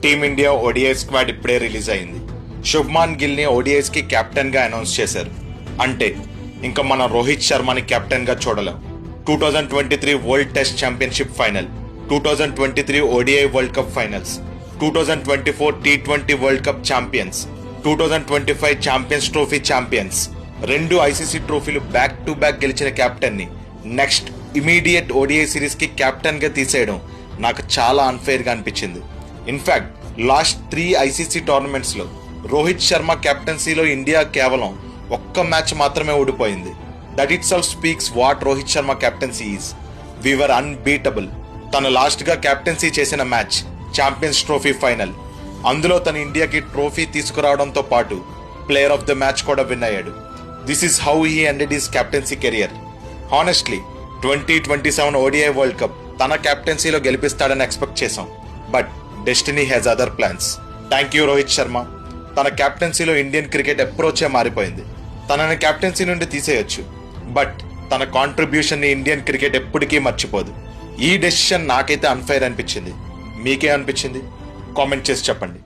Team India ODI squad ఇప్పుడే release అయింది. శుభ్మాన్ గిల్ ని ఓడిఐస్ కి కెప్టెన్ గా అనౌన్స్ చేశారు. అంటే ఇంకా మన రోహిత్ శర్మని కెప్టెన్ గా చూడలేం. 2023 world test championship final, 2023 ODI world cup finals, 2024 T20 world cup champions, 2025 champions trophy champions, 2 ICC ట్రోఫీలు బ్యాక్ టు బ్యాక్ గెలిచిన కెప్టెన్ ని నెక్స్ట్ ఇమీడియట్ ఓడిఐ సిరీస్ కి కెప్టెన్ గా తీసేయడం నాకు చాలా అన్ఫెయిర్ గా అనిపించింది. ఇన్ఫాక్ట్ లాస్ట్ 3 ఐసీసీ టోర్నమెంట్స్ లో రోహిత్ శర్మ కెప్టెన్సీలో ఇండియా కేవలం ఒక్క మ్యాచ్ మాత్రమే ఓడిపోయింది. That itself speaks what Rohit Sharma captaincy is. We are unbeatable. తను లాస్ట్ గా కెప్టెన్సీ చేసిన మ్యాచ్ ఛాంపియన్స్ ట్రోఫీ ఫైనల్. అందులో తన ఇండియాకి ట్రోఫీ తీసుకురావడంతో పాటు ప్లేయర్ ఆఫ్ ద మ్యాచ్ కూడా విన్ అయ్యాడు. This is how he ended his captaincy career. Honestly 2027 ODI world cup తన కెప్టెన్సీలో గెలిపిస్తాడని ఎక్స్పెక్ట్ చేశాం. But destiny has other plans. Thank you Rohit Sharma. తన కెప్టెన్సీలో ఇండియన్ క్రికెట్ అప్రోచే మారిపోయింది. తనని కెప్టెన్సీ నుండి తీసేయొచ్చు, బట్ తన కాంట్రిబ్యూషన్ ని ఇండియన్ క్రికెట్ ఎప్పటికీ మర్చిపోదు. ఈ డెసిషన్ నాకైతే అన్ఫెయిర్ అనిపించింది. మీకే అనిపించింది? కామెంట్ చేసి చెప్పండి.